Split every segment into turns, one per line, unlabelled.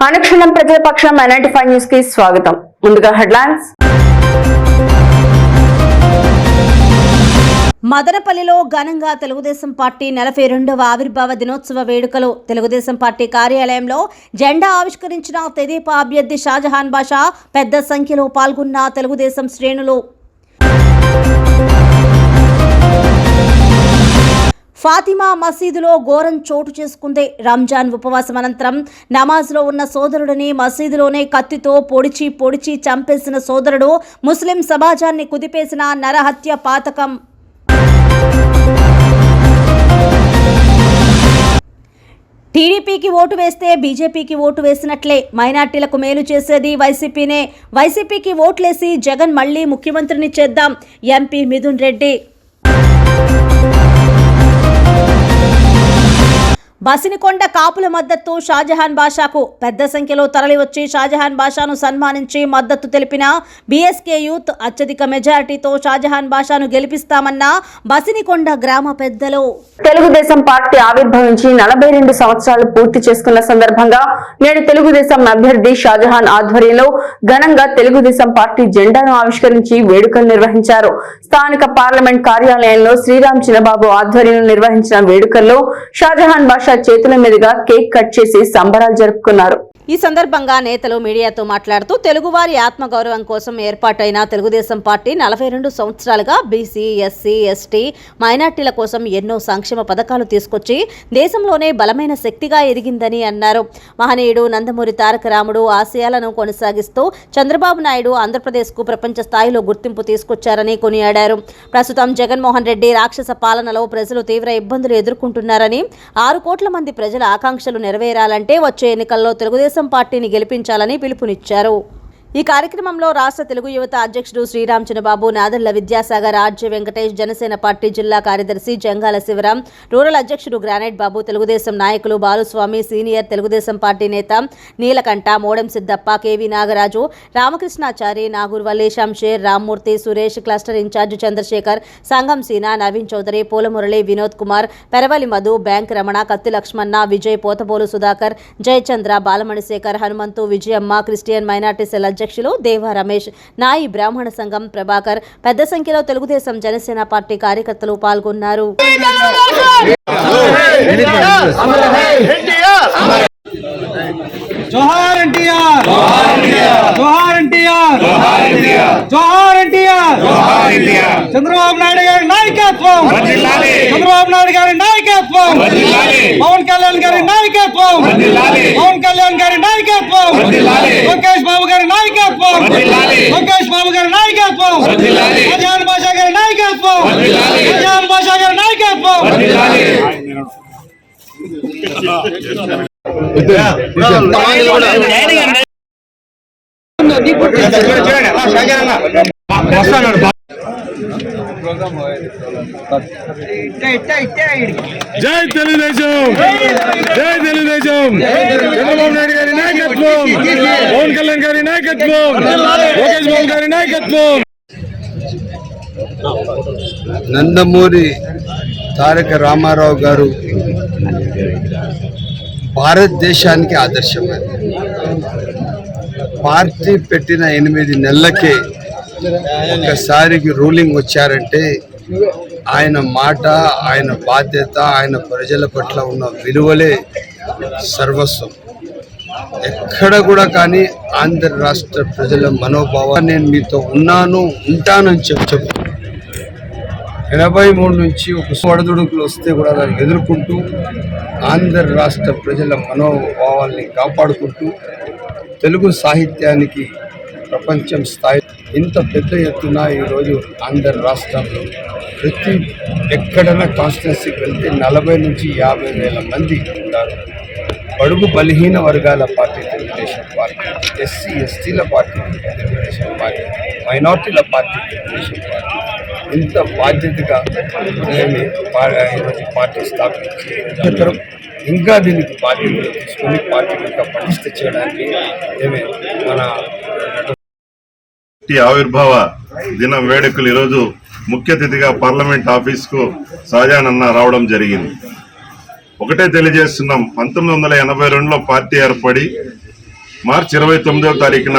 అనుక్షణం ప్రజాపక్షం 95 news కి స్వాగతం. ముందుగా హెడ్లైన్స్.
మదనపల్లిలో ఘనంగా తెలుగుదేశం పార్టీ 42వ ఆవిర్భావ దినోత్సవ వేడుకలు. తెలుగుదేశం పార్టీ కార్యాలయంలో జెండా ఆవిష్కరించిన తెదేపా అభ్యర్థి షాజహాన్ బాషా. పెద్ద సంఖ్యలో పాల్గొన్న తెలుగుదేశం శ్రేణులు. ఫాతిమా మసీదులో ఘోరం చోటు చేసుకుంది. రంజాన్ ఉపవాసం అనంతరం నమాజ్లో ఉన్న సోదరుడిని మసీదులోనే కత్తితో పొడిచి చంపేసిన సోదరుడు. ముస్లిం సమాజాన్ని కుదిపేసిన నరహత్య పాతకం. టీడీపీకి ఓటు వేస్తే బీజేపీకి ఓటు వేసినట్లే. మైనార్టీలకు మేలు చేసేది వైసీపీనే. వైసీపీకి ఓట్లేసి జగన్ మళ్లీ ముఖ్యమంత్రిని చేద్దాం. ఎంపీ మిథున్ రెడ్డి. బసినికొండ కాపుల మద్దతు షాజహాన్ బాషాకు. పెద్ద సంఖ్యలో తరలివచ్చి షాజహాన్ బాషాను సన్మానించి మద్దతు తెలిపిన బీఎస్కే యూత్ అత్యధిక మెజారిటీతో షాజహాన్ బాషాను గెలిపిస్తామన్న బసినికొండ గ్రామ పెద్దలు.
తెలుగుదేశం పార్టీ ఆవిర్భవించి 42 సంవత్సరాలు పూర్తి చేసుకున్న సందర్భంగా నేడు తెలుగుదేశం అభ్యర్థి షాజహాన్ ఆధ్వర్యంలో ఘనంగా తెలుగుదేశం పార్టీ జెండాను ఆవిష్కరించి వేడుకలు నిర్వహించారు. స్థానిక పార్లమెంట్ కార్యాలయంలో శ్రీరామ్ చిన్నబాబు ఆధ్వర్యంలో నిర్వహించిన వేడుకల్లో షాజహాన్ బాషా చేతుల మీదుగా కేక్ కట్ చేసి సంబరాలు జరుపుకున్నారు.
ఈ సందర్భంగా నేతలు మీడియాతో మాట్లాడుతూ తెలుగువారి ఆత్మగౌరవం కోసం ఏర్పాటైన తెలుగుదేశం పార్టీ 42 సంవత్సరాలుగా బీసీ, ఎస్సీ, ఎస్టీ, మైనార్టీల కోసం ఎన్నో సంక్షేమ పథకాలు తీసుకొచ్చి దేశంలోనే బలమైన శక్తిగా ఎదిగిందని అన్నారు. మహనీయుడు నందమూరి తారక రాముడు ఆశయాలను కొనసాగిస్తూ చంద్రబాబు నాయుడు ఆంధ్రప్రదేశ్కు ప్రపంచ స్థాయిలో గుర్తింపు తీసుకొచ్చారని కొనియాడారు. ప్రస్తుతం జగన్మోహన్ రెడ్డి రాక్షస పాలనలో ప్రజలు తీవ్ర ఇబ్బందులు ఎదుర్కొంటున్నారని, 6 కోట్ల మంది ప్రజల ఆకాంక్షలు నెరవేరాలంటే వచ్చే ఎన్నికల్లో తెలుగుదేశం పార్టీని గెలిపించాలని పిలుపునిచ్చారు. ఈ కార్యక్రమంలో రాష్ట్ర తెలుగు యువత అధ్యక్షుడు శ్రీరామ్ చిన్నబాబు, నాదెళ్ల విద్యాసాగర్, ఆర్జే వెంకటేష్, జనసేన పార్టీ జిల్లా కార్యదర్శి జంగాల శివరాం, రూరల్ అధ్యక్షుడు గ్రానైట్ బాబు, తెలుగుదేశం నాయకులు బాలుస్వామి, సీనియర్ తెలుగుదేశం పార్టీ నేత Neelakanta, Modem Siddappa, KV Nagaraju, Ramakrishnachari, Nagurvalli, Shamsher, Rammurthy, Suresh, cluster incharge Chandrasekhar, Sangam Seena, Naveen Chowdary, Poolamurali, Vinod Kumar, Peravali Madhu, bank Ramana, Katti Lakshmana, Vijay, Pothabolu Sudhakar, Jayachandra, Balamanisekhar, Hanumanthu, Vijayamma, Christian minority cell అధ్యక్షులు దేవా రమేష్, నాయి బ్రాహ్మణ సంఘం ప్రభాకర్, పెద్ద సంఖ్యలో తెలుగుదేశం జనసేన పార్టీ కార్యకర్తలు పాల్గొన్నారు.
జోహార్ ఎన్టీఆర్, జోహార్ ఎన్టీఆర్, జోహార్ ఎన్టీఆర్, చంద్రబాబు నాయుడు గారి నాయకత్వం, చంద్రబాబు నాయుడు గారి నాయకత్వం, పవన్ కళ్యాణ్ గారి నాయకత్వం, పవన్ కళ్యాణ్ గారి నాయకత్వం, లోకేష్ బాబు గారి నాయకత్వం, లోకేష్ బాబు గారి నాయకత్వం, షాజహాన్ బాషా గారి నాయకత్వం, షాజహాన్ బాషా గారి నాయకత్వం.
జై తెలుగుదేశం, జై తెలుగుదేశం, చంద్రబాబు నాయుడు గారి నాయకత్వం, పవన్ కళ్యాణ్ గారి నాయకత్వం, లోకేష్ బాబు గారి నాయకత్వం.
నందమూరి తారక రామారావు గారు భారతదేశానికి ఆదర్శమైంది. పార్టీ పెట్టిన 8 నెలలకే ఒకసారికి రూలింగ్ వచ్చారంటే ఆయన మాట, ఆయన బాధ్యత, ఆయన ప్రజల పట్ల ఉన్న విలువలే సర్వస్వం. ఎక్కడ కూడా కానీ ఆంధ్ర రాష్ట్ర ప్రజల మనోభావాన్ని నేను మీతో ఉన్నాను, ఉంటానని చెప్పు 83 నుంచి ఒక ఒడదుడుకులు వస్తే కూడా దాన్ని ఎదుర్కొంటూ ఆంధ్ర రాష్ట్ర ప్రజల మనోభావాల్ని కాపాడుకుంటూ తెలుగు సాహిత్యానికి ప్రపంచం స్థాయి ఇంత పెద్ద ఎత్తున ఈరోజు ఆంధ్ర రాష్ట్రంలో ప్రతి ఎక్కడైనా కాన్స్టిట్యున్సీకి వెళ్తే 40 నుంచి 50 వేల మంది ఉన్నారు. బడుగు బలహీన వర్గాల పార్టీ తెలుగుదేశం పార్టీ, ఎస్సీ ఎస్టీల పార్టీ తెలుగుదేశం పార్టీ, మైనార్టీల పార్టీ తెలుగుదేశం పార్టీ. ఇంత బాధ్యతగా ఈరోజు పార్టీ స్థాపించి ఇంకా దీనికి బాధ్యతలు తీసుకొని పార్టీని ఇంకా పటిష్ట చేయడానికి మన
ఆవిర్భావ దినం వేడుకలు ఈరోజు ముఖ్య అతిథిగా పార్లమెంట్ ఆఫీస్కు షాజహాన్ అన్న రావడం జరిగింది. ఒకటే తెలియజేస్తున్నాం, 1982లో పార్టీ ఏర్పడి మార్చి 29వ తారీఖున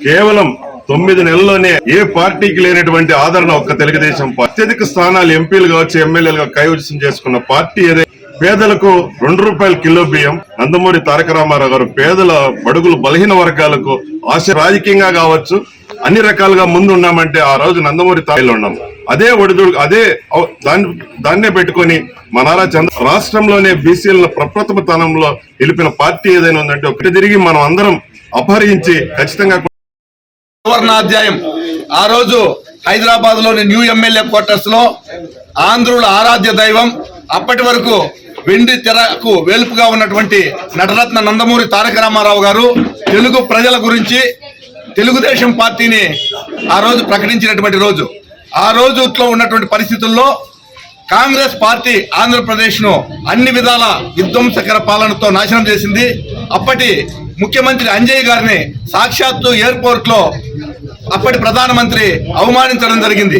కేవలం 9 నెలల్లోనే ఏ పార్టీకి లేనటువంటి ఆదరణ ఒక్క తెలుగుదేశం అత్యధిక స్థానాలు ఎంపీలు కావచ్చు, ఎమ్మెల్యేలుగా కైవసం చేసుకున్న పార్టీ ఏదైతే పేదలకు ₹2 కిలో బియ్యం నందమూరి తారక రామారావు గారు పేదల బడుగులు బలహీన వర్గాలకు ఆశ రాజకీయంగా కావచ్చు అన్ని రకాలుగా ముందు ఉన్నామంటే ఆ రోజు నందమూరి తాయిలో ఉన్నాం. అదే ఒడిదుడు దాన్నే పెట్టుకొని మా నారా చంద్ర రాష్ట్రంలోనే బీసీలను ప్రప్రథమ స్థానంలో నిలిపిన పార్టీ ఏదైనా ఉందంటే ఒకటి తిరిగి మనం అందరం అపహరించి ఖచ్చితంగా
సువర్ణాధ్యాయం. ఆ రోజు హైదరాబాద్ లోని న్యూ ఎమ్మెల్యే క్వార్టర్స్ లో ఆంధ్రుల ఆరాధ్య దైవం, అప్పటి వరకు వెండి తెరకు వేలుపుగా ఉన్నటువంటి నటరత్న నందమూరి తారక రామారావు గారు తెలుగు ప్రజల గురించి తెలుగుదేశం పార్టీని ఆ రోజు ప్రకటించినటువంటి రోజు. ఆ రోజులో ఉన్నటువంటి పరిస్థితుల్లో కాంగ్రెస్ పార్టీ ఆంధ్రప్రదేశ్ ను అన్ని విధాల విధ్వంసకర పాలనతో నాశనం చేసింది. అప్పటి ముఖ్యమంత్రి అంజయ్ గారిని సాక్షాత్తు ఎయిర్పోర్ట్ లో అప్పటి ప్రధానమంత్రి అవమానించడం జరిగింది.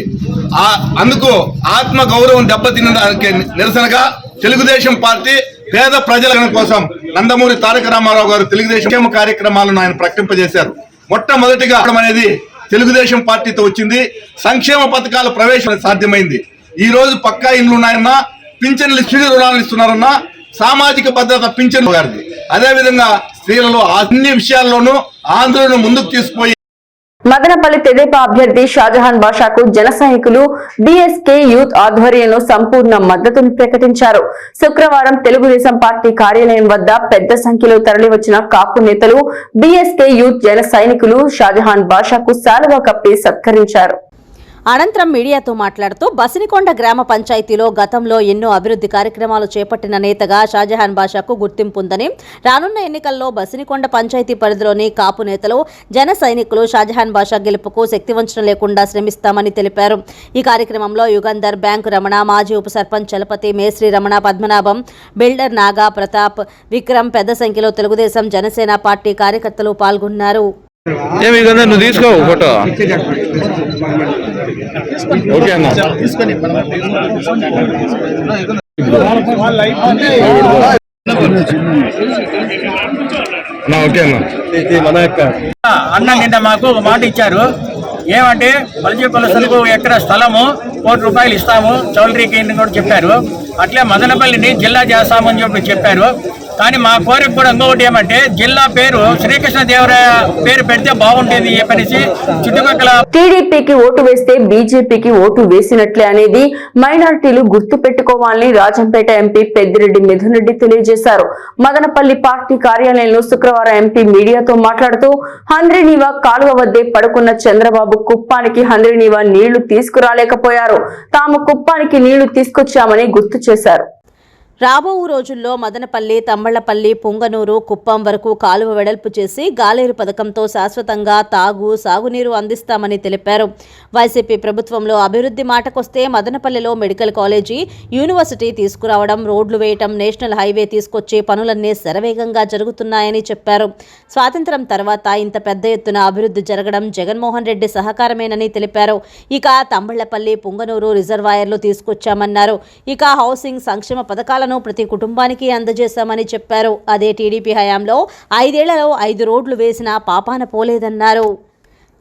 అందుకు ఆత్మ గౌరవం దెబ్బతినడానికి నిరసనగా తెలుగుదేశం పార్టీ పేద ప్రజల కోసం నందమూరి తారక రామారావు గారు తెలుగుదేశం కార్యక్రమాలను ఆయన ప్రకటింపజేశారు. మొట్టమొదటిగా అనేది తెలుగుదేశం పార్టీతో వచ్చింది. సంక్షేమ పథకాల ప్రవేశం సాధ్యమైంది. ఈ రోజు పక్కా ఇల్లు ఉన్నాయన్నా, పింఛన్లు స్త్రీ రుణాలు ఇస్తున్నారన్నా, సామాజిక భద్రత పింఛన్ గారిది. అదేవిధంగా స్త్రీలలో అన్ని విషయాల్లోనూ ఆంధ్రులను ముందుకు తీసుకుపోయి
మదనపల్లి తెదేపా అభ్యర్థి షాజహాన్ బాషాకు జన సైనికులు బీఎస్కే యూత్ ఆధ్వర్యంలో సంపూర్ణ మద్దతును ప్రకటించారు. శుక్రవారం తెలుగుదేశం పార్టీ కార్యాలయం వద్ద పెద్ద సంఖ్యలో తరలివచ్చిన కాపు నేతలు బీఎస్కే యూత్ జన సైనికులు షాజహాన్ బాషాకు శాలువా కప్పి సత్కరించారు.
అనంతరం మీడియాతో మాట్లాడుతూ బసినికొండ గ్రామ పంచాయతీలో గతంలో ఎన్నో అభివృద్ధి కార్యక్రమాలు చేపట్టిన నేతగా షాజహాన్ బాషాకు గుర్తింపు ఉందని, రానున్న ఎన్నికల్లో బసినికొండ పంచాయతీ పరిధిలోని కాపు నేతలు జన సైనికులు షాజహాన్ బాషా గెలుపుకు శక్తివంచన లేకుండా శ్రమిస్తామని తెలిపారు. ఈ కార్యక్రమంలో యుగంధర్, బ్యాంకు రమణ, మాజీ ఉప సర్పంచ్ చలపతి, మేశ్రీ రమణ, పద్మనాభం, బిల్డర్ నాగా, ప్రతాప్, విక్రమ్, పెద్ద సంఖ్యలో తెలుగుదేశం జనసేన పార్టీ కార్యకర్తలు పాల్గొన్నారు.
నువ్వు తీసుకో ఫోటో. ఓకే అన్న, ఓకే
అన్న నిన్న మాకు ఒక మాట ఇచ్చారు. ఏమంటే బలిజీ కులస్తులకు ఎక్కడ స్థలము ₹1 ఇస్తాము, చౌల్ట్రీకి కూడా చెప్పారు. అట్లే మదనపల్లిని జిల్లా చేస్తామని చెప్పారు. కానీ మా కోరిక కూడా ఇంకొకటి ఏమంటే జిల్లా పేరు శ్రీకృష్ణదేవరాయ పేరు పెడితే బాగుంటుంది చెప్పనేసి చుట్టుపక్కల
టీడీపీకి ఓటు వేస్తే బీజేపీకి ఓటు వేసినట్లే అనేది మైనారిటీలు గుర్తు పెట్టుకోవాలని రాజంపేట ఎంపీ పెద్దిరెడ్డి మిథున్ రెడ్డి తెలియజేశారు. మదనపల్లి పార్టీ కార్యాలయంలో శుక్రవారం ఎంపీ మీడియాతో మాట్లాడుతూ హంద్రీనీవా కాలువ వద్దే పడుకున్న చంద్రబాబు కుప్పానికి హంద్రీనీవా నీళ్లు తీసుకురాలేకపోయారు. తాము కుప్పానికి నీళ్లు తీసుకొచ్చామని గుర్తు చేశారు.
రాబో రోజుల్లో మదనపల్లి, తమ్మళ్లపల్లి, పుంగనూరు, కుప్పం వరకు కాలువ వెడల్పు చేసి గాలేరు పథకంతో శాశ్వతంగా సాగునీరు అందిస్తామని తెలిపారు. వైసీపీ ప్రభుత్వంలో అభివృద్ధి మాటకొస్తే మదనపల్లిలో మెడికల్ కాలేజీ, యూనివర్సిటీ తీసుకురావడం, రోడ్లు వేయటం, నేషనల్ హైవే తీసుకొచ్చే పనులన్నీ శరవేగంగా జరుగుతున్నాయని చెప్పారు. స్వాతంత్ర్యం తర్వాత ఇంత పెద్ద ఎత్తున అభివృద్ధి జరగడం జగన్మోహన్ రెడ్డి సహకారమేనని తెలిపారు. ఇక తమ్మళ్లపల్లి, పుంగనూరు రిజర్వాయర్లు తీసుకొచ్చామన్నారు. ఇక హౌసింగ్, సంక్షేమ పథకాల ప్రతి కుటుంబానికి అందజేశామని చెప్పారు. అదే టీడీపీ హయాంలో 5 ఏళ్లలో 5 రోడ్లు వేసినా పాపాన పోలేదన్నారు.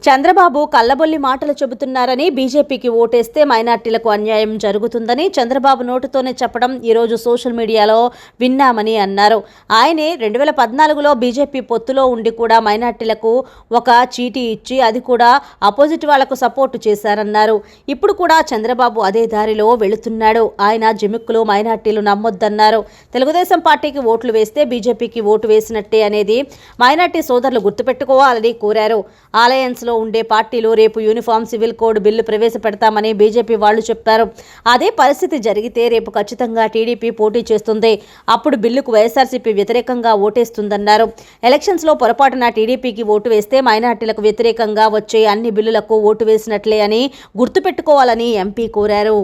చంద్రబాబు కల్లబొల్లి మాటలు చెబుతున్నారని, బీజేపీకి ఓటేస్తే మైనార్టీలకు అన్యాయం జరుగుతుందని చంద్రబాబు నోటుతోనే చెప్పడం ఈరోజు సోషల్ మీడియాలో విన్నామని అన్నారు. ఆయనే 2014లో బీజేపీ పొత్తులో ఉండి కూడా మైనార్టీలకు ఒక చీటీ ఇచ్చి అది కూడా అపోజిట్ వాళ్లకు సపోర్టు చేశారన్నారు. ఇప్పుడు కూడా చంద్రబాబు అదే దారిలో వెళుతున్నాడు. ఆయన జిమిక్కులు మైనార్టీలు నమ్మొద్దన్నారు. తెలుగుదేశం పార్టీకి ఓట్లు వేస్తే బీజేపీకి ఓటు వేసినట్టే అనేది మైనార్టీ సోదరులు గుర్తుపెట్టుకోవాలని కోరారు. అలయన్స్లో ఉండే పార్టీలు రేపు యూనిఫామ్ సివిల్ కోడ్ బిల్లు ప్రవేశపెడతామని బీజేపీ వాళ్లు చెప్పారు. అదే పరిస్థితి జరిగితే రేపు ఖచ్చితంగా టీడీపీ పోటీ చేస్తుంది. అప్పుడు బిల్లుకు వైఎస్ఆర్సీపీ వ్యతిరేకంగా ఓటేస్తుందన్నారు. ఎలక్షన్స్ లో పొరపాటున టీడీపీకి ఓటు వేస్తే మైనార్టీలకు వ్యతిరేకంగా వచ్చే అన్ని బిల్లులకు ఓటు వేసినట్లే అని గుర్తుపెట్టుకోవాలని ఎంపీ కోరారు.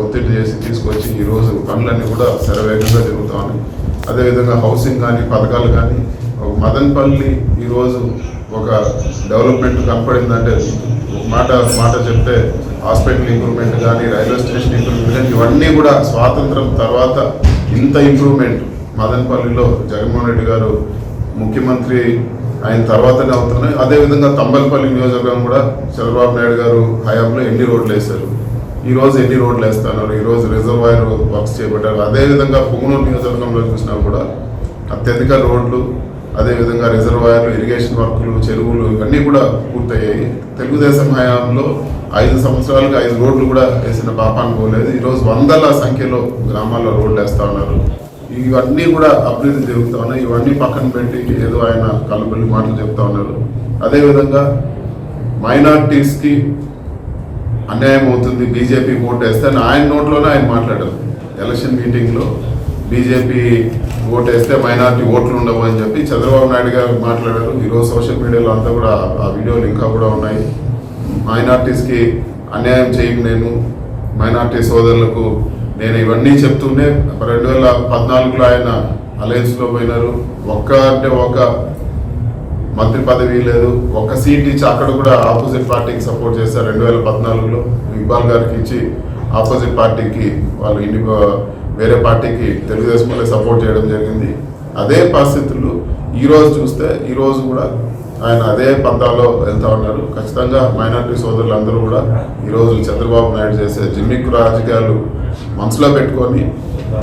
ఒత్తిడి చేసి తీసుకొచ్చి ఈరోజు పనులన్నీ కూడా శరవేగంగా జరుగుతామని, అదేవిధంగా హౌసింగ్ కానీ పథకాలు కానీ మదనపల్లి ఈరోజు ఒక డెవలప్మెంట్ కనపడిందంటే మాట చెప్తే హాస్పిటల్ ఇంప్రూవ్మెంట్ కానీ, రైల్వే స్టేషన్ ఇంప్రూవ్మెంట్ కానీ, ఇవన్నీ కూడా స్వాతంత్రం తర్వాత ఇంత ఇంప్రూవ్మెంట్ మదనపల్లిలో జగన్మోహన్ రెడ్డి గారు ముఖ్యమంత్రి అయిన తర్వాతనే అవుతున్నాయి. అదేవిధంగా తంబలపల్లి నియోజకవర్గం కూడా చంద్రబాబు నాయుడు గారు హయాంలో ఎన్ని రోడ్లు వేశారు, ఈరోజు ఎన్ని రోడ్లు వేస్తున్నారు, ఈరోజు రిజర్వాయర్ వర్క్స్ చేపట్టారు. అదేవిధంగా పుంగనూరు నియోజకవర్గంలో చూసినా కూడా అత్యధిక రోడ్లు, అదేవిధంగా రిజర్వాయర్లు, ఇరిగేషన్ వర్కులు, చెరువులు ఇవన్నీ కూడా పూర్తయ్యాయి. తెలుగుదేశం హయాంలో 5 సంవత్సరాలకు 5 రోడ్లు కూడా వేసిన పాపాన్ని పోలేదు. ఈరోజు వందల సంఖ్యలో గ్రామాల్లో రోడ్లు వేస్తూ ఉన్నారు. ఇవన్నీ కూడా అభివృద్ధి జరుగుతూ ఉన్నాయి. ఇవన్నీ పక్కన పెట్టి ఏదో ఆయన కళ్ళబొల్లి మాటలు చెప్తా ఉన్నారు. అదేవిధంగా మైనార్టీస్కి అన్యాయం అవుతుంది, బీజేపీ ఓటు వేస్తే అని ఆయన నోట్లోనే ఆయన మాట్లాడారు. ఎలక్షన్ మీటింగ్లో బీజేపీ ఓటు వేస్తే మైనార్టీ ఓట్లు ఉండవు అని చెప్పి చంద్రబాబు నాయుడు గారు మాట్లాడారు. ఈరోజు సోషల్ మీడియాలో అంతా కూడా ఆ వీడియోలు ఇంకా కూడా ఉన్నాయి. మైనార్టీస్కి అన్యాయం చేయను, నేను మైనార్టీ సోదరులకు నేను ఇవన్నీ చెప్తూనే 2014లో ఆయన అలయన్స్లో పోయినారు. ఒక మంత్రి పదవి లేదు, ఒక్క సీట్ ఇచ్చి అక్కడ కూడా ఆపోజిట్ పార్టీకి సపోర్ట్ చేశారు. 2014లో ఇక్బాల్ గారికి ఇచ్చి ఆపోజిట్ పార్టీకి వాళ్ళు వేరే పార్టీకి తెలుగుదేశం వల్లే సపోర్ట్ చేయడం జరిగింది. అదే పరిస్థితులు ఈరోజు చూస్తే ఈరోజు కూడా ఆయన అదే పంతాలో వెళ్తూ ఉన్నారు. ఖచ్చితంగా మైనార్టీ సోదరులందరూ కూడా ఈరోజు చంద్రబాబు నాయుడు చేసే జిమ్మిక్కు రాజకీయాలు మనసులో పెట్టుకొని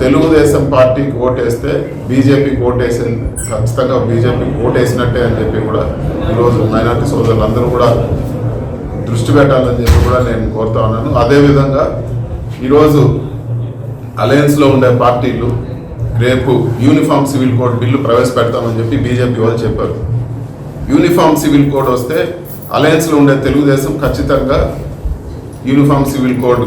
తెలుగుదేశం పార్టీకి ఓటేస్తే బీజేపీకి ఓటేసే, ఖచ్చితంగా బీజేపీకి ఓటేసినట్టే అని చెప్పి కూడా ఈరోజు మైనార్టీ సోదరులందరూ కూడా దృష్టి పెట్టాలని చెప్పి కూడా నేను కోరుతా ఉన్నాను. అదేవిధంగా ఈరోజు అలయన్స్లో ఉండే పార్టీలు రేపు యూనిఫామ్ సివిల్ కోడ్ బిల్లు ప్రవేశపెడతామని చెప్పి బీజేపీ వాళ్ళు చెప్పారు. యూనిఫామ్ సివిల్ కోడ్ వస్తే అలయన్స్లో ఉండే తెలుగుదేశం ఖచ్చితంగా యూనిఫామ్ సివిల్ కోడ్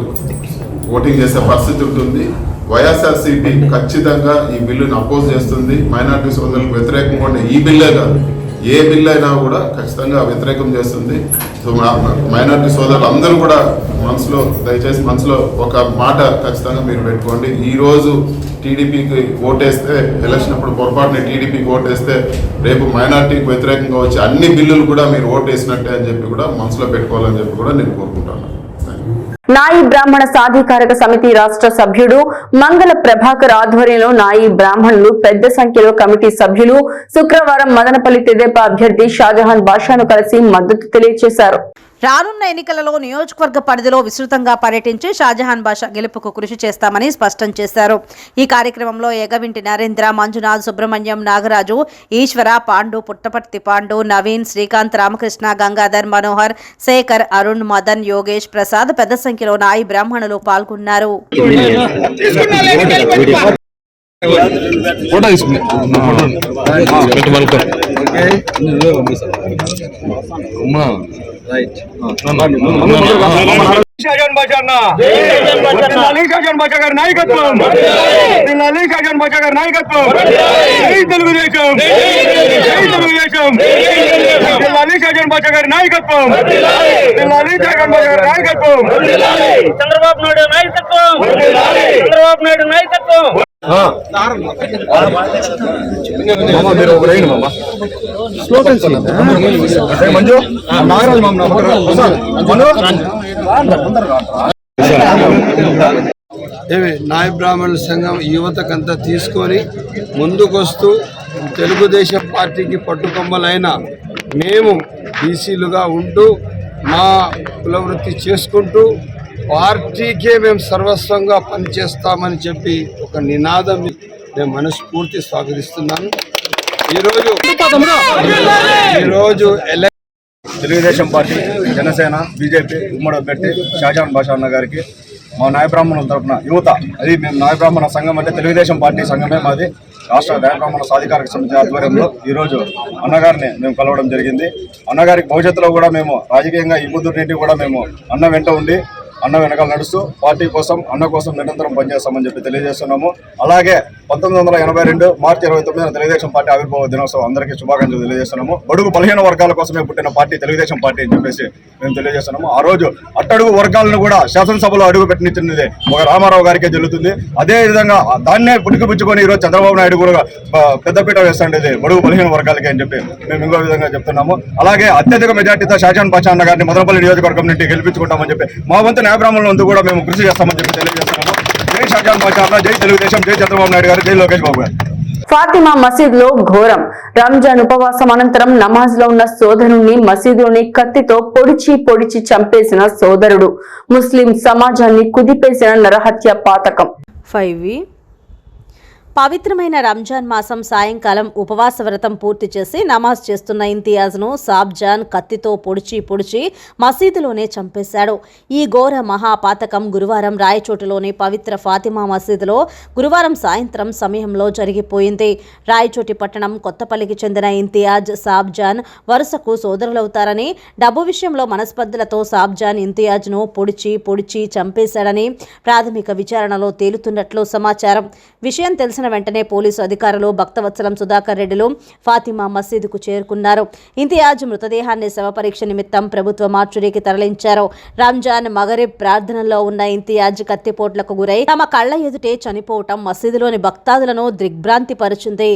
ఓటింగ్ చేసే పరిస్థితి ఉంటుంది. వైఎస్ఆర్సీపీ ఖచ్చితంగా ఈ బిల్లుని అపోజ్ చేస్తుంది. మైనార్టీ సోదరులకు వ్యతిరేకంగా ఉండే ఈ బిల్లే కాదు, ఏ బిల్లు అయినా కూడా ఖచ్చితంగా వ్యతిరేకం చేస్తుంది. సో మైనార్టీ సోదరులు అందరూ కూడా దయచేసి మనసులో ఒక మాట ఖచ్చితంగా మీరు పెట్టుకోండి. ఈరోజు టీడీపీకి ఓటేస్తే, ఎలక్షన్ అప్పుడు పొరపాటుని టీడీపీకి ఓటేస్తే రేపు మైనార్టీకి వ్యతిరేకంగా వచ్చి అన్ని బిల్లులు కూడా మీరు ఓటేసినట్టే అని చెప్పి కూడా మనసులో పెట్టుకోవాలని చెప్పి కూడా నేను కోరుకుంటాను.
నాయి బ్రాహ్మణ సాధికారక సమితి రాష్ట్ర సభ్యుడు మంగళ ప్రభాకర్ ఆధ్వర్యంలో నాయి బ్రాహ్మణులు పెద్ద సంఖ్యలో కమిటీ సభ్యులు శుక్రవారం మదనపల్లి తెదేపా అభ్యర్థి షాజహాన్ బాషాను కలిసి మద్దతు తెలియజేశారు.
రానున్న ఎన్నికలలో నియోజకవర్గ పరిధిలో విస్తృతంగా పర్యటించి షాజహాన్ బాషా గెలుపుకు కృషి చేస్తామని స్పష్టం చేశారు. ఈ కార్యక్రమంలో ఎగవింటి నరేంద్ర, మంజునాథ్, సుబ్రహ్మణ్యం, నాగరాజు, ఈశ్వర, పాండు, పుట్టపర్తి పాండు, నవీన్, శ్రీకాంత్, రామకృష్ణ, గంగాధర్, మనోహర్, శేఖర్, అరుణ్, మదన్, యోగేష్, ప్రసాద్ పెద్ద సంఖ్యలో నాయి బ్రాహ్మణులు పాల్గొన్నారు.
షాజహాన్ బాషా గారి నాయకత్వం, షాజహాన్ బాషా గారి నాయకత్వం, జై తెలుగుదేశం, జై తెలుగుదేశం, షాజహాన్ బాషా గారి నాయకత్వం, షాజహాన్ బాషా గారి నాయకత్వం, చంద్రబాబు నాయుడు నాయకత్వం, చంద్రబాబు నాయుడు నాయకత్వం.
నాయ బ్రాహ్మణుల సంఘం యువతకంతా తీసుకొని ముందుకొస్తూ తెలుగుదేశం పార్టీకి పట్టుకొమ్మలైన మేము బీసీలుగా ఉంటూ మా కులవృత్తి చేసుకుంటూ పార్టీకే మేము సర్వస్వంగా పనిచేస్తామని చెప్పి ఒక నినాదం నేను మనస్ఫూర్తి స్వాగతిస్తున్నాను. ఈరోజు
తెలుగుదేశం పార్టీ, జనసేన, బీజేపీ ఉమ్మడి అభ్యర్థి షాజహాన్ బాషా అన్న గారికి మా నాయ బ్రాహ్మణుల తరఫున యువత, అది మేము నాయ బ్రాహ్మణ సంఘం అంటే తెలుగుదేశం పార్టీ సంఘమే మాది, రాష్ట్ర నాయ బ్రాహ్మణ సాధికారక సమితి ఆధ్వర్యంలో ఈరోజు అన్నగారిని మేము కలవడం జరిగింది. అన్నగారికి భవిష్యత్తులో కూడా మేము రాజకీయంగా ఈ పొద్దున్నింటి కూడా మేము అన్న వెంట ఉండి అన్న వెనకాల నడుస్తూ పార్టీ కోసం, అన్న కోసం నిరంతరం పనిచేస్తామని చెప్పి తెలియజేస్తున్నాము. అలాగే 1982 మార్చి 29న తెలుగుదేశం పార్టీ ఆవిర్భావ దినోత్సవం అందరికీ శుభాకాంక్షలు తెలియజేస్తున్నాము. బడుగు బలహీన వర్గాల కోసమే పుట్టిన పార్టీ తెలుగుదేశం పార్టీ అని చెప్పేసి మేము తెలియజేస్తున్నాము. ఆ రోజు అట్టడుగు వర్గాలను కూడా శాసనసభలో అడుగు పెట్టించినది ఒక రామారావు గారికే జరుగుతుంది. అదే విధంగా దాన్నే పుట్టుకుపుచ్చుకొని ఈరోజు చంద్రబాబు నాయుడు కూడా పెద్దపీట వేస్తుండేది బడుగు బలహీన వర్గాలకి అని చెప్పి మేము ఇంకో విధంగా చెప్తున్నాము. అలాగే అత్యధిక మెజార్టీతో షాజహాన్ బాషా అన్న గారిని మదనపల్లి నియోజకవర్గం నుండి గెలిపించుకుంటామని చెప్పి మా వంతు న్యాయ బ్రాహ్మణుల వంతు కూడా మేము కృషి చేస్తామని చెప్పి తెలియజేస్తున్నాము. జై షాజహాన్ బాషా అన్న, జై తెలుగుదేశం, జై చంద్రబాబు నాయుడు గారు, జై లోకేష్ బాబు గారు.
ఫాతిమా మసీదులో ఘోరం. రంజాన్ ఉపవాసం అనంతరం నమాజ్ లో ఉన్న సోదరుణ్ణి మసీదులోని కత్తితో పొడిచి చంపేసిన సోదరుడు. ముస్లిం సమాజాన్ని కుదిపేసిన నరహత్య పాతకం.
పవిత్రమైన రంజాన్ మాసం సాయంకాలం ఉపవాస వ్రతం పూర్తి చేసి నమాజ్ చేస్తున్న ఇంతియాజ్ను సాబ్జాన్ కత్తితో పొడిచి మసీదులోనే చంపేశాడు. ఈ ఘోర మహాపాతకం గురువారం రాయచోటిలోని పవిత్ర ఫాతిమా మసీదులో గురువారం సాయంత్రం సమయంలో జరిగిపోయింది. రాయచోటి పట్టణం కొత్తపల్లికి చెందిన ఇంతియాజ్, సాబ్జాన్ వరుసకు సోదరులవుతారని, డబ్బు విషయంలో మనస్పర్ధలతో సాబ్జాన్ ఇంతియాజ్ను పొడిచి చంపేశాడని ప్రాథమిక విచారణలో తేలుతున్నట్లు సమాచారం. విషయం తెలిసిన వెంటనే పోలీసు అధికారులు భక్తవత్సలం సుధాకర్ రెడ్డిలు ఫాతిమా మసీదుకు చేరుకున్నారు. ఇంతియాజ్ మృతదేహాన్ని శవ పరీక్ష నిమిత్తం ప్రభుత్వ మార్చురీకి తరలించారు. రంజాన్ మగరిబ్ ప్రార్థనలో ఉన్న ఇంతియాజ్ కత్తిపోట్లకు గురై తమ కళ్ల ఎదుటే చనిపోవటం మసీదులోని భక్తాదులను దిగ్భ్రాంతి పరిచింది.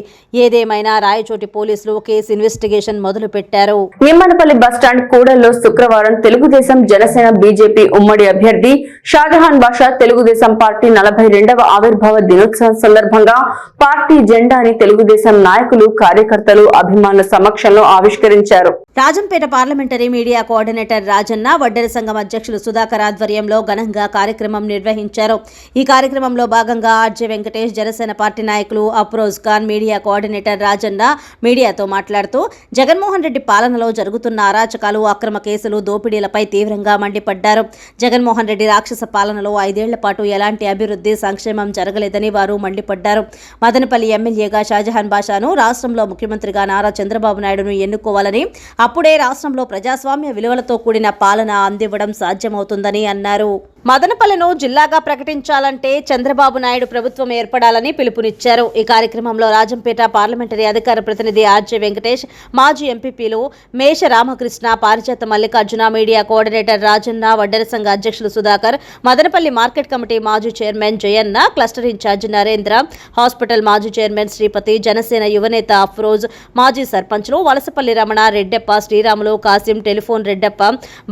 ఏదేమైనా రాయచోటి పోలీసులు కేసు ఇన్వెస్టిగేషన్ మొదలు పెట్టారు.
నిమ్మనపల్లి బస్టాండ్ కూడల్లో శుక్రవారం తెలుగుదేశం జనసేన బీజేపీ ఉమ్మడి అభ్యర్థి షాజహాన్ బాషా తెలుగుదేశం పార్టీ 42వ ఆవిర్భావ దినోత్సవం సందర్భంగా పార్టీ జెండాని తెలుగుదేశం నాయకులు, కార్యకర్తలు, అభిమానుల సమక్షంలో ఆవిష్కరించారు.
Rajampet parliamentary media coordinator Rajanna, Vaddera సంఘం అధ్యక్షులు సుధాకర్ ఆధ్వర్యంలో ఘనంగా కార్యక్రమం నిర్వహించారు. ఈ కార్యక్రమంలో భాగంగా ఆర్జే వెంకటేష్, జనసేన పార్టీ నాయకులు అఫ్రోజ్ ఖాన్, మీడియా కోఆర్డినేటర్ రాజన్న మీడియాతో మాట్లాడుతూ జగన్మోహన్ రెడ్డి పాలనలో జరుగుతున్న అరాచకాలు, అక్రమ కేసులు, దోపిడీలపై తీవ్రంగా మండిపడ్డారు. జగన్మోహన్ రెడ్డి రాక్షస పాలనలో 5 ఏళ్ల పాటు ఎలాంటి అభివృద్ధి, సంక్షేమం జరగలేదని వారు మండిపడ్డారు. మదనపల్లి ఎమ్మెల్యేగా షాజహాన్ బాషాను, రాష్ట్రంలో ముఖ్యమంత్రిగా నారా చంద్రబాబు నాయుడును ఎన్నుకోవాలని, అప్పుడే రాష్ట్రంలో ప్రజాస్వామ్య విలువలతో కూడిన పాలన అందివ్వడం సాధ్యమవుతుందని అన్నారు. మదనపల్లిను జిల్లాగా ప్రకటించాలంటే చంద్రబాబు నాయుడు ప్రభుత్వం ఏర్పడాలని పిలుపునిచ్చారు. ఈ కార్యక్రమంలో రాజంపేట పార్లమెంటరీ అధికార ప్రతినిధి ఆర్జే వెంకటేష్, మాజీ ఎంపీపీలు మేష రామకృష్ణ, పారిజాత మల్లికార్జున, మీడియా కోఆర్డినేటర్ రాజన్న, వడ్డెర సంఘ అధ్యక్షులు సుధాకర్, మదనపల్లి మార్కెట్ కమిటీ మాజీ chairman Jayanna, cluster incharge Narendra, hospital మాజీ చైర్మన్ శ్రీపతి, జనసేన యువనేత అఫ్రోజ్, మాజీ సర్పంచ్లు Valasapalli Ramana, Reddeppa, Sriramulu, Kasim, telephone Reddeppa,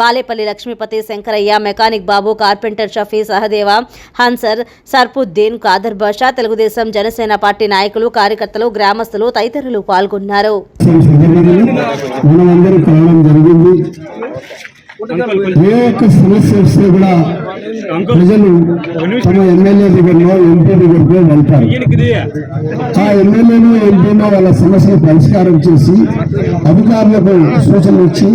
Balepalli Lakshmipathi, Shankaraiah, mechanic Babu, carpenter Shafi, Sahadeva, Hansar, Sarpuddin, Khader Basha, Telugu Desam Janasena party నాయకులు, కార్యకర్తలు, గ్రామస్తులు తదితరులు పాల్గొన్నారు.
ఏ ఒక్క సమస్య వస్తే కూడా ప్రజలు తమ ఎమ్మెల్యే దగ్గరలో, ఎంపీ దగ్గరకు వెళ్తారు. ఆ ఎమ్మెల్యేను, ఎంపీనో వాళ్ళ సమస్యలు పరిష్కారం చేసి అధికారులకు సూచనలు ఇచ్చి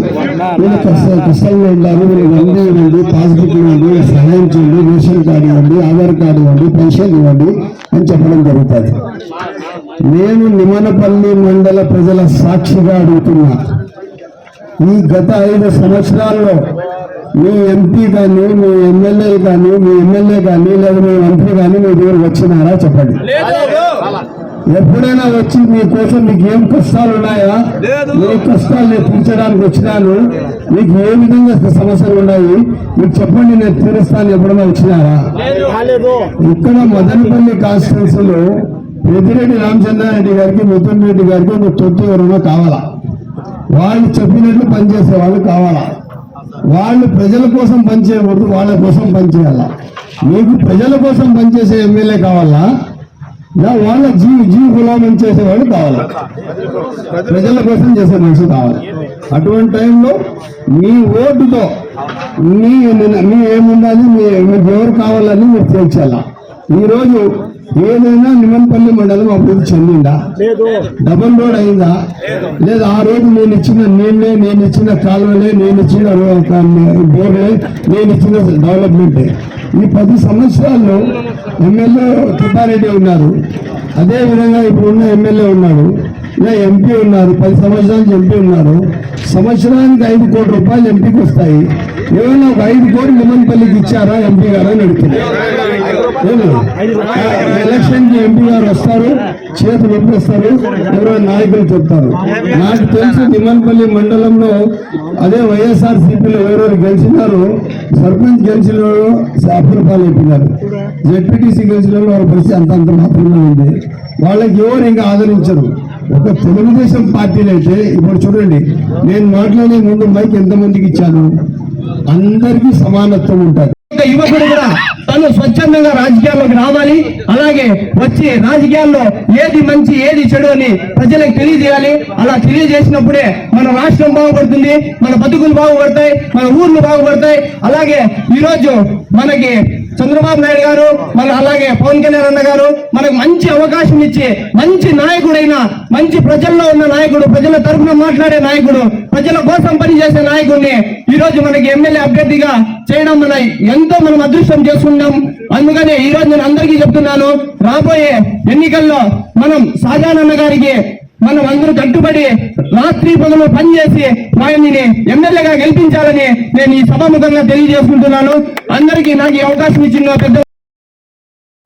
వీళ్ళు కష్టంలో ఉన్నారు, వీళ్ళు వన్ ఇవ్వండి, పాస్బుక్ ఇవ్వండి, సహాయం చేయండి, రేషన్ కార్డు ఇవ్వండి, ఆధార్ కార్డు ఇవ్వండి, పెన్షన్ ఇవ్వండి అని చెప్పడం జరుగుతుంది. నేను నిమ్మనపల్లి మండల ప్రజల సాక్షిగా అడుగుతున్నా, ఈ గత 5 సంవత్సరాల్లో మీ ఎంపీ కానీ, మీ ఎమ్మెల్యే కానీ, లేదా మీ మంత్రి కానీ మీ దగ్గర వచ్చినారా చెప్పండి. ఎప్పుడైనా వచ్చి మీకోసం మీకు ఏం కష్టాలు ఉన్నాయా, ఏ కష్టాలు తీర్చడానికి వచ్చినాను, మీకు ఏ విధంగా సమస్యలు ఉన్నాయి మీకు చెప్పండి, నేను తీరుస్తాను ఎప్పుడైనా వచ్చినారా? ఇక్కడ మదనపల్లి కాన్స్టిట్యున్సీలో పెద్దిరెడ్డి రామచంద్రారెడ్డి గారికి, మిథున్ రెడ్డి గారికి ఒక తొత్తు ఎవరైనా కావాలా? వాళ్ళు చెప్పినట్లు పనిచేసే వాళ్ళు కావాలా? వాళ్ళు ప్రజల కోసం పనిచేయకూడదు, వాళ్ళ కోసం పనిచేయాలా? మీకు ప్రజల కోసం పనిచేసే ఎమ్మెల్యే కావాలా, వాళ్ళ జీవి గులామం చేసేవాళ్ళు కావాలా? ప్రజల కోసం చేసే మనిషి కావాలి. అటువంటి టైంలో మీ ఓటుతో మీ ఏముండాలి, మీకు ఎవరు కావాలని మీరు తేల్చాలా? ఈరోజు ఏదైనా నిమ్మనపల్లి మండలం అభివృద్ధి చెందిందా? డబుల్ రోడ్ అయిందా? లేదా ఆ రోజు నేను ఇచ్చిన నీళ్ళే, నేను ఇచ్చిన కాలువలే, నేను ఇచ్చిన బోర్లే, నేను ఇచ్చిన డెవలప్మెంటే? ఈ 10 సంవత్సరాల్లో ఎమ్మెల్యే కిపారెడ్డి ఉన్నారు, అదేవిధంగా ఇప్పుడున్న ఎమ్మెల్యే ఉన్నాడు, ఇలా ఎంపీ ఉన్నారు, 10 సంవత్సరాల ఎంపీ ఉన్నారు. సంవత్సరానికి 5 కోట్ల రూపాయలు ఎంపీకి వస్తాయి. ఏమైనా ఒక 5 కోట్లు నిమ్మనపల్లికి ఇచ్చారా ఎంపీ గారు అని అడుగుతుంది. ఎలక్షన్ కి ఎంపీ గారు వస్తారు, చేతులు ఒప్పేస్తారు, ఎవరో నాయకులు చెప్తారు. నాకు తెలిసి నిమ్మనపల్లి మండలంలో అదే వైఎస్ఆర్ సిపిలో ఎవరెవరు గెలిచినారు, సర్పంచ్ గెలిచిన అప్రూపాలు చెప్పినారు, జెడ్పీటీసీ గెలిచిన వాళ్ళ పరిస్థితి అంతంత మాత్రమే ఉంది. వాళ్ళకి ఎవరు ఇంకా ఆదరించరు. ఒక తెలుగుదేశం పార్టీలు అయితే ఇప్పుడు చూడండి, నేను మాట్లాడే ముందు మైక్ ఎంతమందికి ఇచ్చాను, అందరికీ సమానత్వం ఉంటుంది. యువకుడు కూడా తను స్వచ్ఛందంగా రాజకీయాల్లోకి రావాలి, అలాగే వచ్చి రాజకీయాల్లో ఏది మంచి ఏది చెడు అని ప్రజలకు తెలియజేయాలి. అలా తెలియజేసినప్పుడే మన రాష్ట్రం బాగుపడుతుంది, మన బతుకులు బాగుపడతాయి, మన ఊర్లు బాగుపడతాయి. అలాగే ఈరోజు మనకి చంద్రబాబు నాయుడు గారు, మన అలాగే పవన్ కళ్యాణ్ అన్న గారు మనకు మంచి అవకాశం ఇచ్చి మంచి నాయకుడైన, మంచి ప్రజల్లో ఉన్న నాయకుడు, ప్రజల తరఫున మాట్లాడే నాయకుడు, ప్రజల కోసం పనిచేసే నాయకుడిని ఈ రోజు మనకి ఎమ్మెల్యే అభ్యర్థిగా చేయడం ఎంతో మనం అదృష్టం చేసుకున్నాం. అందుకనే ఈ రోజు నేను అందరికీ చెప్తున్నాను, రాబోయే ఎన్నికల్లో మనం షాజహాన్ అన్న గారికి మనం అందరూ కట్టుబడి రాత్రి పగలు పనిచేసి ఆయన్ని ఎమ్మెల్యేగా గెలిపించాలని నేను ఈ సభాముఖంగా తెలియజేసుకుంటున్నాను. అందరికీ నాకు ఈ అవకాశం ఇచ్చిన పెద్ద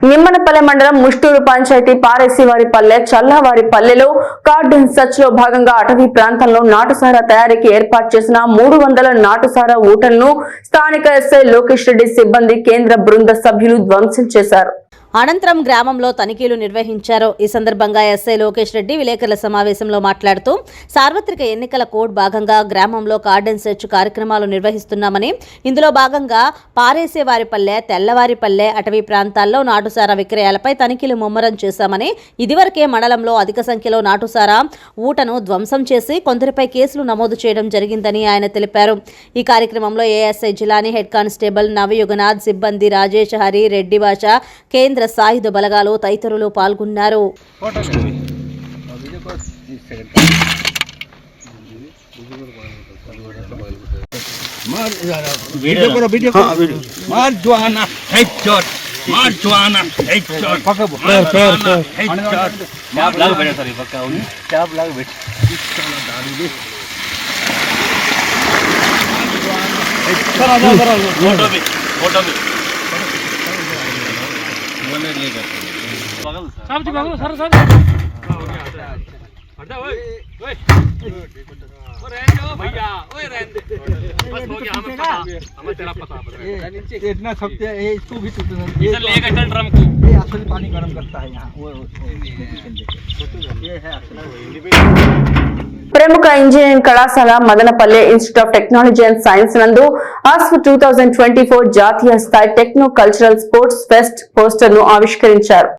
నిమ్మనపల్లె మండలం ముష్టూరు పంచాయతీ పారేసివారిపల్లె చల్లవారిపల్లెలో కార్డన్ సర్చ్ లో భాగంగా అటవీ ప్రాంతంలో నాటుసారా తయారీకి ఏర్పాటు చేసిన 300 నాటుసారా ఊటలను స్థానిక ఎస్ఐ లోకేష్ రెడ్డి సిబ్బంది కేంద్ర బృంద సభ్యులు ధ్వంసం చేశారు.
అనంతరం గ్రామంలో తనిఖీలు నిర్వహించారు. ఈ సందర్భంగా ఎస్ఐ లోకేష్ రెడ్డి విలేకరుల సమావేశంలో మాట్లాడుతూ సార్వత్రిక ఎన్నికల కోడ్ భాగంగా గ్రామంలో కార్డన్ సెర్చ్ కార్యక్రమాలు నిర్వహిస్తున్నామని, ఇందులో భాగంగా పారేసేవారిపల్లె, తెల్లవారిపల్లె అటవీ ప్రాంతాల్లో నాటుసారా విక్రయాలపై తనిఖీలు ముమ్మరం చేశామని, ఇదివరకే మండలంలో అధిక సంఖ్యలో నాటుసారా ఊటను ధ్వంసం చేసి కొందరిపై కేసులు నమోదు చేయడం జరిగిందని ఆయన తెలిపారు. ఈ కార్యక్రమంలో ఏఎస్ఐ జిలానీ, హెడ్ కానిస్టేబుల్ నవయుగనాథ్, సిబ్బంది రాజేష్, హరి, రెడ్డి భాష, కేంద్ర సాయుధ బలగాలు తదితరులు పాల్గొన్నారు.
इतना सकते हैं इसको भी इधर लेगा चल ड्रम को, ये असल पानी गर्म करता है यहाँ वो ये है
ప్రముఖ ఇంజనీరింగ్ కళాశాల Madanapalle institute of technology and science నందు ఆస్ఫ్ 2024 జాతీయ స్థాయి techno cultural sports pest poster ను ఆవిష్కరించారు.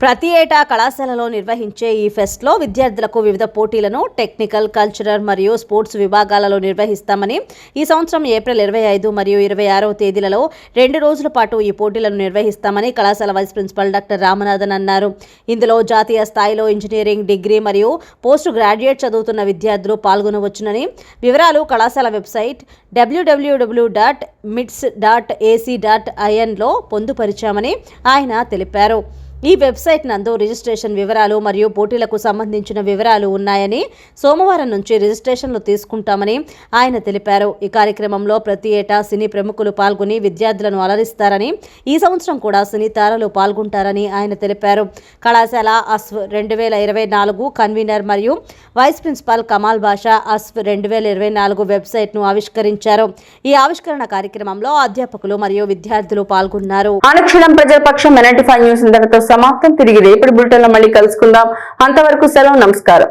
ప్రతి ఏటా కళాశాలలో నిర్వహించే ఈ ఫెస్ట్లో విద్యార్థులకు వివిధ పోటీలను టెక్నికల్, కల్చరల్ మరియు స్పోర్ట్స్ విభాగాలలో నిర్వహిస్తామని, ఈ సంవత్సరం ఏప్రిల్ 25 మరియు 26వ తేదీలలో 2 రోజుల పాటు ఈ పోటీలను నిర్వహిస్తామని కళాశాల వైస్ ప్రిన్సిపల్ డాక్టర్ రామనాథన్ అన్నారు. ఇందులో జాతీయ స్థాయిలో ఇంజనీరింగ్, డిగ్రీ మరియు పోస్ట్ గ్రాడ్యుయేట్ చదువుతున్న విద్యార్థులు పాల్గొనవచ్చునని, వివరాలు కళాశాల వెబ్సైట్ www.mits.ac.in లో పొందుపరిచామని ఆయన తెలిపారు. ఈ వెబ్సైట్ నందు రిజిస్ట్రేషన్ వివరాలు మరియు పోటీలకు సంబంధించిన వివరాలు ఉన్నాయని, సోమవారం నుంచి రిజిస్ట్రేషన్లు తీసుకుంటామని ఆయన తెలిపారు. ఈ కార్యక్రమంలో ప్రతి ఏటా సినీ ప్రముఖులు పాల్గొని విద్యార్థులను అలరిస్తారని, ఈ సంవత్సరం కూడా సినీ తారలు పాల్గొంటారని ఆయన తెలిపారు. కళాశాల అస్ఫ్ 2024 కన్వీనర్ మరియు వైస్ ప్రిన్సిపాల్ కమాల్ బాషా అస్ఫ్ 2024 వెబ్సైట్ను ఆవిష్కరించారు. ఈ ఆవిష్కరణ కార్యక్రమంలో అధ్యాపకులు మరియు విద్యార్థులు పాల్గొన్నారు. అనుక్షణం ప్రజాపక్షం NNT5 న్యూస్ ఇంతటితో సమాప్తం. తిరిగి రేపటి బులెటిన్లో మళ్ళీ కలుసుకుందాం. అంతవరకు సెలవు, నమస్కారం.